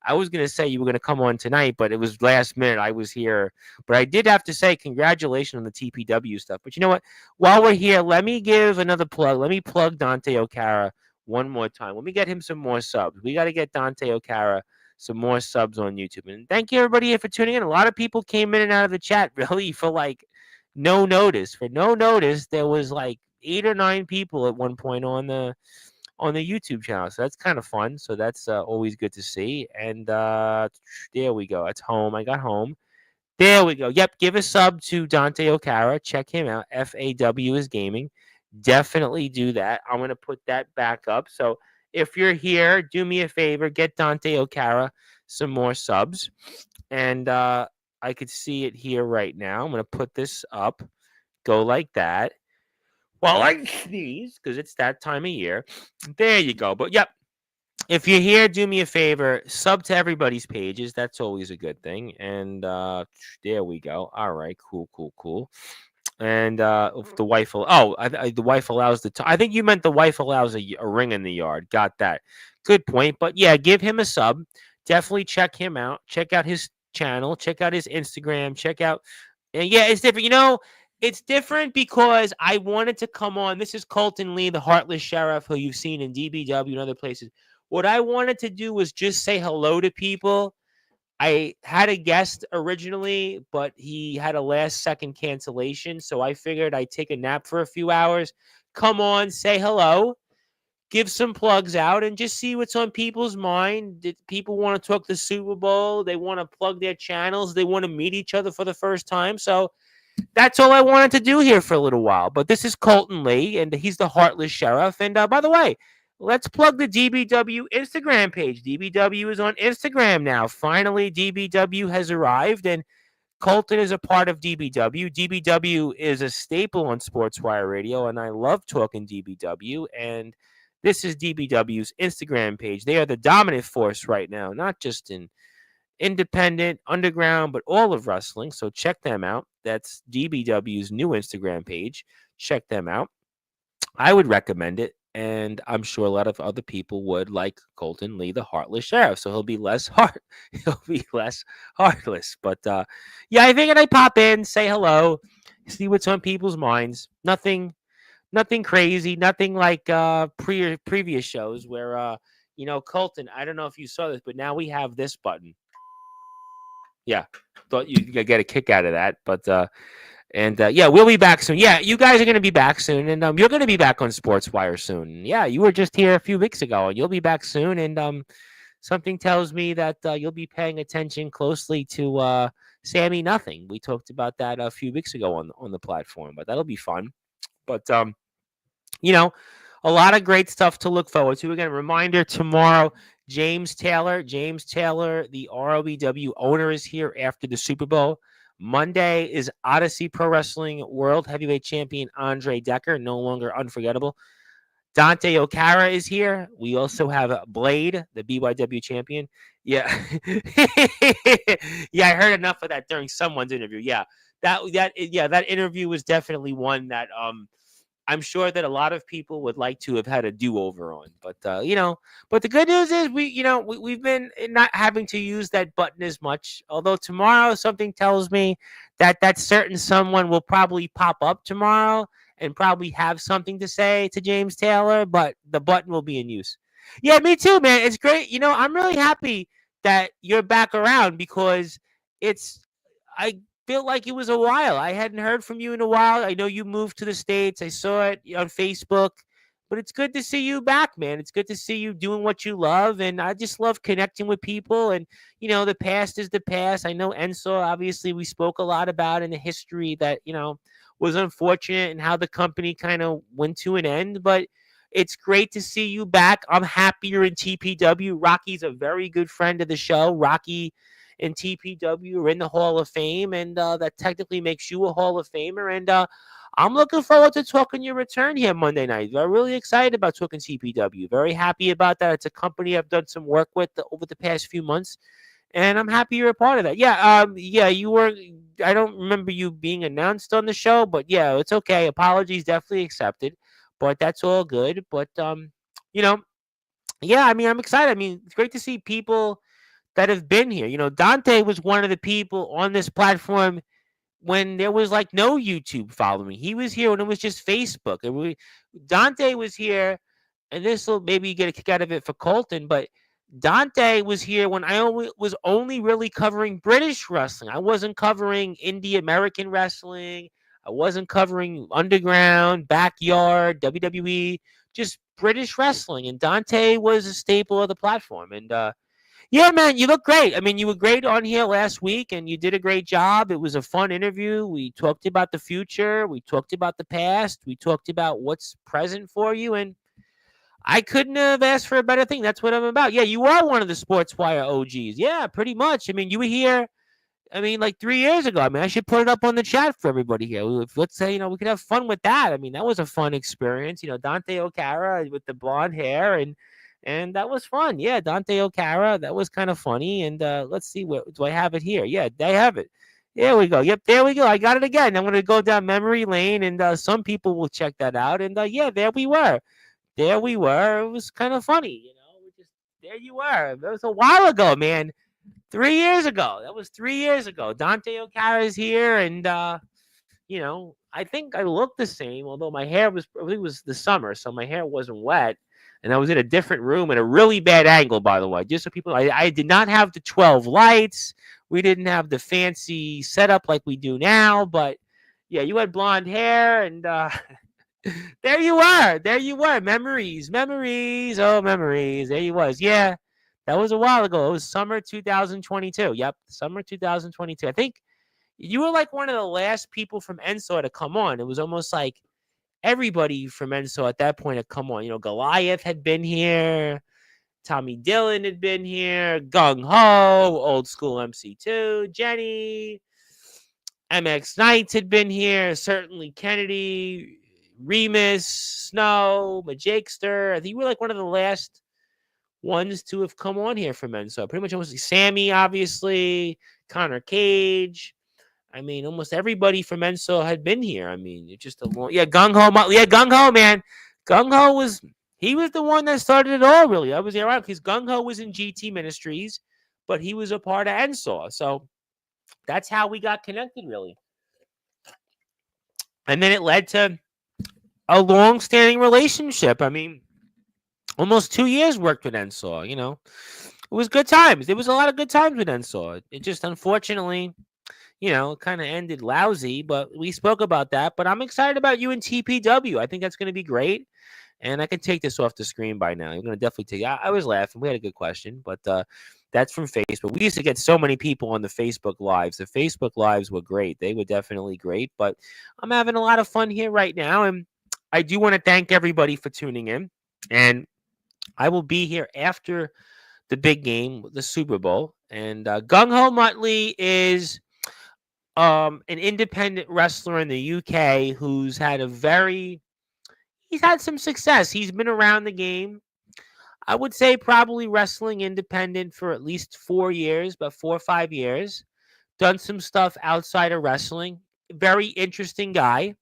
I was going to say you were going to come on tonight, but it was last minute. I was here. But I did have to say congratulations on the TPW stuff. But you know what? While we're here, let me give another plug. Let me plug Dante O'Cara one more time. Let me get him some more subs. We got to get Dante O'Cara some more subs on YouTube. And thank you, everybody, for tuning in. A lot of people came in and out of the chat, really, for like no notice. For no notice, there was like 8 or 9 people at one point on the YouTube channel. So that's kind of fun. So that's always good to see. And there we go. It's home. I got home. There we go. Yep. Give a sub to Dante O'Cara. Check him out. FAW is gaming. Definitely do that. I'm going to put that back up. So if you're here, do me a favor. Get Dante O'Cara some more subs. And I could see it here right now. I'm going to put this up. Go like that. While I sneeze, because it's that time of year. There you go. But yep, if you're here, do me a favor, sub to everybody's pages. That's always a good thing. And there we go. All right, cool. And if the wife, the wife allows I think you meant the wife allows a ring in the yard. Got that. Good point. But yeah, give him a sub. Definitely check him out. Check out his channel. Check out his Instagram. Check out. And yeah, it's different. It's different because I wanted to come on. This is Colton Lee, the Heartless Sheriff, who you've seen in DBW and other places. What I wanted to do was just say hello to people. I had a guest originally, but he had a last-second cancellation, so I figured I'd take a nap for a few hours, come on, say hello, give some plugs out, and just see what's on people's mind. Did people want to talk the Super Bowl? They want to plug their channels. They want to meet each other for the first time. So that's all I wanted to do here for a little while. But this is Colton Lee, and he's the Heartless Sheriff. And by the way, let's plug the DBW Instagram page. DBW is on Instagram now. Finally, DBW has arrived, and Colton is a part of DBW. DBW is a staple on Sportswire Radio, and I love talking DBW. And this is DBW's Instagram page. They are the dominant force right now, not just in independent, underground, but all of wrestling. So check them out. That's DBW's new Instagram page. Check them out. I would recommend it, and I'm sure a lot of other people would, like Colton Lee, the Heartless Sheriff. So he'll be less heartless. But yeah, I figured I'd pop in, say hello, see what's on people's minds. Nothing crazy, nothing like previous shows where Colton, I don't know if you saw this, but now we have this button. Yeah, thought you could get a kick out of that, but yeah, we'll be back soon. Yeah, you guys are going to be back soon, and you're going to be back on Sportswire soon. Yeah, you were just here a few weeks ago, and you'll be back soon. And something tells me that you'll be paying attention closely to Sammy Nothing. We talked about that a few weeks ago on the platform, but that'll be fun. But a lot of great stuff to look forward to. Again, reminder tomorrow. James Taylor, the ROEW owner, is here after the Super Bowl. Monday is Odyssey Pro Wrestling World Heavyweight Champion Andre Decker, no longer unforgettable. Dante O'Cara is here. We also have Blade, the BYW champion. Yeah. Yeah, I heard enough of that during someone's interview. Yeah. That interview was definitely one that I'm sure that a lot of people would like to have had a do-over on, but but the good news is we've been not having to use that button as much. Although tomorrow something tells me that certain someone will probably pop up tomorrow and probably have something to say to James Taylor, but the button will be in use. Yeah, me too, man. It's great. I'm really happy that you're back around because I feel like it was a while. I hadn't heard from you in a while. I know you moved to the States. I saw it on Facebook, but it's good to see you back, man. It's good to see you doing what you love, and I just love connecting with people. And the past is the past. I know Enso, obviously, we spoke a lot about in the history that was unfortunate and how the company kind of went to an end, but it's great to see you back. I'm happy you're in TPW. Rocky's a very good friend of the show. Rocky in TPW or in the Hall of Fame, and that technically makes you a Hall of Famer. And I'm looking forward to talking your return here Monday night. I'm really excited about talking TPW. Very happy about that. It's a company I've done some work with over the past few months, and I'm happy you're a part of that. Yeah, you were. I don't remember you being announced on the show, but yeah, it's okay. Apologies definitely accepted, but that's all good. But you know, yeah, I mean, I'm excited. I mean, it's great to see people that have been here. Dante was one of the people on this platform when there was like no YouTube following. He was here when it was just Facebook. Dante was here, and this will maybe get a kick out of it for Colton, but Dante was here when I was only really covering British wrestling. I wasn't covering indie American wrestling. I wasn't covering underground, backyard, WWE, just British wrestling. And Dante was a staple of the platform. And yeah, man, you look great. I mean, you were great on here last week, and you did a great job. It was a fun interview. We talked about the future. We talked about the past. We talked about what's present for you, and I couldn't have asked for a better thing. That's what I'm about. Yeah, you are one of the Sportswire OGs. Yeah, pretty much. I mean, you were here, I mean, like 3 years ago. I mean, I should put it up on the chat for everybody here. Let's say, we could have fun with that. I mean, that was a fun experience. Dante O'Cara with the blonde hair, and that was fun. Yeah, Dante O'Cara. That was kind of funny. And let's see, do I have it here? Yeah, I have it. There we go. Yep, there we go. I got it again. I'm going to go down memory lane, and some people will check that out. And yeah, there we were. There we were. It was kind of funny, there you were. That was a while ago, man. 3 years ago. That was 3 years ago. Dante O'Cara is here, and I think I looked the same, although my hair it was the summer, so my hair wasn't wet. And I was in a different room at a really bad angle, by the way. Just so people, I did not have the 12 lights. We didn't have the fancy setup like we do now. But yeah, you had blonde hair, and there you were. There you were. Memories. Oh, memories. There you was. Yeah, that was a while ago. It was summer 2022. Yep, summer 2022. I think you were like one of the last people from Ensor to come on. It was almost like everybody from Ensor at that point had come on. Goliath had been here. Tommy Dillon had been here. Gung Ho, old school MC2, Jenny. MX Knights had been here. Certainly Kennedy, Remus, Snow, Majakester. I think you were like one of the last ones to have come on here from Ensor. Pretty much almost like Sammy, obviously. Connor Cage. I mean, almost everybody from Ensor had been here. I mean, it's just a long... Yeah, Gung Ho. Yeah, Gung Ho, man. Gung Ho was... He was the one that started it all, really. I was there around because Gung Ho was in GT Ministries, but he was a part of Ensor. So that's how we got connected, really. And then it led to a long-standing relationship. I mean, almost 2 years worked with Ensor, It was good times. There was a lot of good times with Ensor. It just, unfortunately... it kind of ended lousy, but we spoke about that. But I'm excited about you in TPW. I think that's going to be great. And I can take this off the screen by now. You're going to definitely take it. I was laughing. We had a good question, but that's from Facebook. We used to get so many people on the Facebook Lives. The Facebook Lives were great. They were definitely great. But I'm having a lot of fun here right now. And I do want to thank everybody for tuning in. And I will be here after the big game, the Super Bowl. And Gung Ho Muttley is... an independent wrestler in the UK who's had he's had some success. He's been around the game. I would say probably wrestling independent for at least 4 years, about 4 or 5 years. Done some stuff outside of wrestling. Very interesting guy.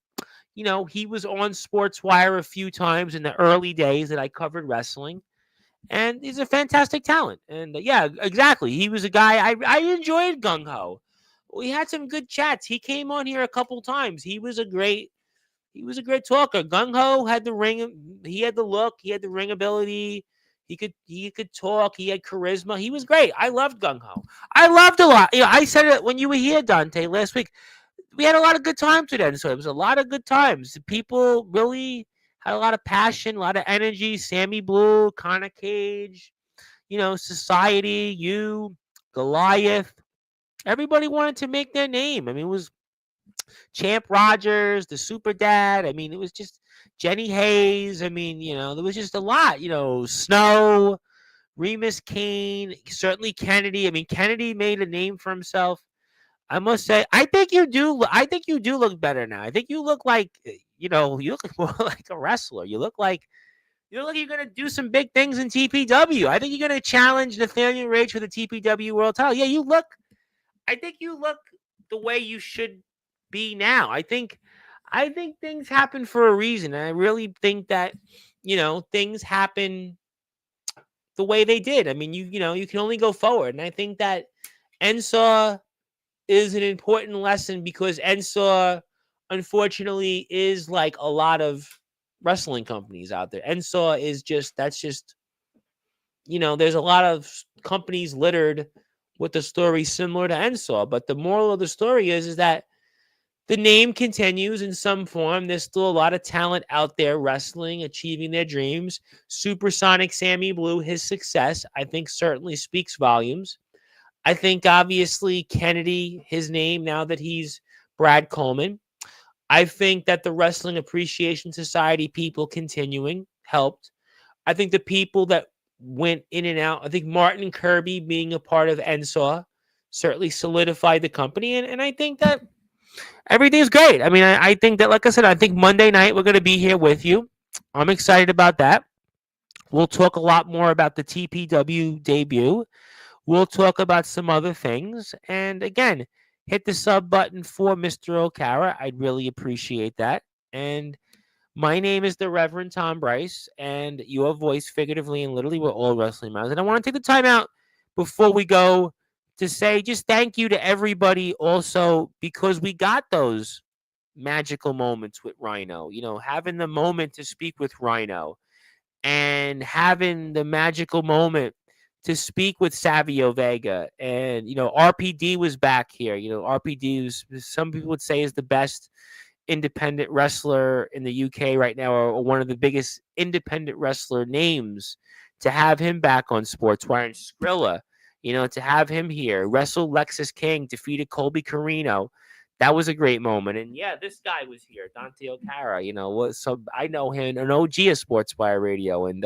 He was on Sportswire a few times in the early days that I covered wrestling. And he's a fantastic talent. And yeah, exactly. He was a guy I enjoyed Gung Ho. We had some good chats. He came on here a couple times. He was a great talker. Gung Ho had the ring. He had the look. He had the ring ability. He could talk. He had charisma. He was great. I loved Gung Ho. I loved a lot. I said it when you were here, Dante, last week. We had a lot of good times with that. So it was a lot of good times. People really had a lot of passion, a lot of energy. Sammy Blue, Connor Cage, Society, you, Goliath. Everybody wanted to make their name. I mean, it was Champ Rogers, the Super Dad. I mean, it was just Jenny Hayes. I mean, there was just a lot. Snow, Remus Kane, certainly Kennedy. I mean, Kennedy made a name for himself. I must say, I think you do. I think you do look better now. I think you look like, you look more like a wrestler. You look like you're gonna do some big things in TPW. I think you're gonna challenge Nathaniel Rage for the TPW World Title. Yeah, you look. I think you look the way you should be now. I think things happen for a reason, and I really think that things happen the way they did. I mean, you can only go forward, and I think that NSAW is an important lesson because NSAW, unfortunately, is like a lot of wrestling companies out there. NSAW is just there's a lot of companies littered with a story similar to NSAW, but the moral of the story is that the name continues in some form. There's still a lot of talent out there wrestling, achieving their dreams. Supersonic Sammy Blue, his success, I think, certainly speaks volumes. I think, obviously, Kennedy, his name, now that he's Brad Coleman. I think that the Wrestling Appreciation Society people continuing helped. I think the people that went in and out, I think Martin Kirby being a part of NSAW certainly solidified the company. And I think that everything's great. I mean, I think that, like I said, I think Monday night we're going to be here with you. I'm excited about that. We'll talk a lot more about the TPW debut. We'll talk about some other things. And again, hit the sub button for Mr. O'Cara. I'd really appreciate that. And my name is the Reverend Tom Bryce, and your voice, figuratively and literally, we're all wrestling mouths. And I want to take the time out before we go to say just thank you to everybody also, because we got those magical moments with Rhino, having the moment to speak with Rhino and having the magical moment to speak with Savio Vega. And, RPD was back here. RPD was, some people would say, is the best independent wrestler in the UK right now, or one of the biggest independent wrestler names. To have him back on Sportswire, and Skrilla, to have him here, wrestle Lexus King, defeated Colby Carino. That was a great moment. And yeah, this guy was here, Dante O'Cara, so I know him, an OG of Sportswire Radio. And,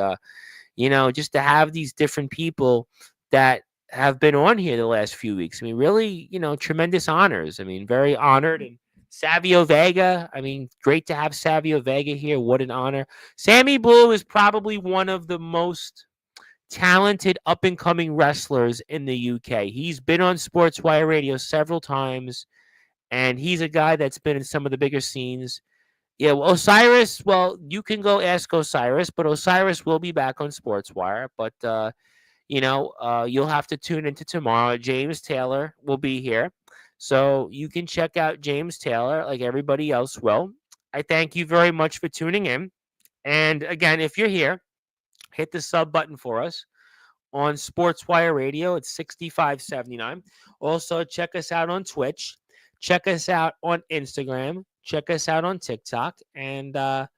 just to have these different people that have been on here the last few weeks. I mean, really, tremendous honors. I mean, very honored. And Savio Vega, I mean, great to have Savio Vega here. What an honor. Sammy Blue is probably one of the most talented up-and-coming wrestlers in the UK. He's been on Sportswire Radio several times, and he's a guy that's been in some of the bigger scenes. Yeah, well, Osiris, you can go ask Osiris, but Osiris will be back on Sportswire. But, you'll have to tune into tomorrow. James Taylor will be here. So you can check out James Taylor like everybody else will. I thank you very much for tuning in. And again, if you're here, hit the sub button for us on Sportswire Radio. It's $65.79. Also, check us out on Twitch. Check us out on Instagram. Check us out on TikTok. And I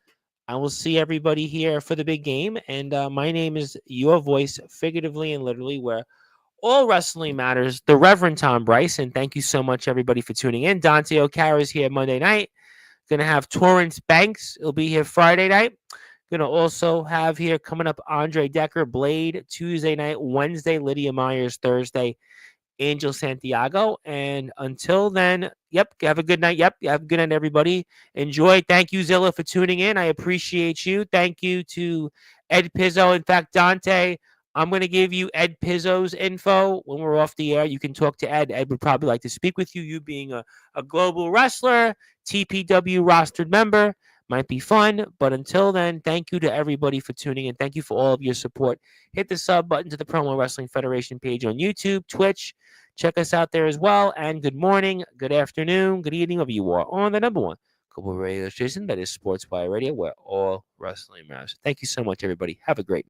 will see everybody here for the big game. And my name is your voice, figuratively and literally, where all wrestling matters, the Reverend Tom Bryce. And thank you so much, everybody, for tuning in. Dante O'Cara is here Monday night. Going to have Torrance Banks. He'll be here Friday night. Going to also have here coming up Andre Decker, Blade, Tuesday night, Wednesday, Lydia Myers, Thursday, Angel Santiago. And until then, have a good night. Have a good night, everybody. Enjoy. Thank you, Zilla, for tuning in. I appreciate you. Thank you to Ed Pizzo. In fact, Dante, I'm going to give you Ed Pizzo's info when we're off the air. You can talk to Ed. Ed would probably like to speak with you. You being a global wrestler, TPW rostered member, might be fun. But until then, thank you to everybody for tuning in. Thank you for all of your support. Hit the sub button to the Promo Wrestling Federation page on YouTube, Twitch. Check us out there as well. And good morning, good afternoon, good evening, wherever you are on the number one global radio station that is Sportswire Radio, where all wrestling matters. Thank you so much, everybody. Have a great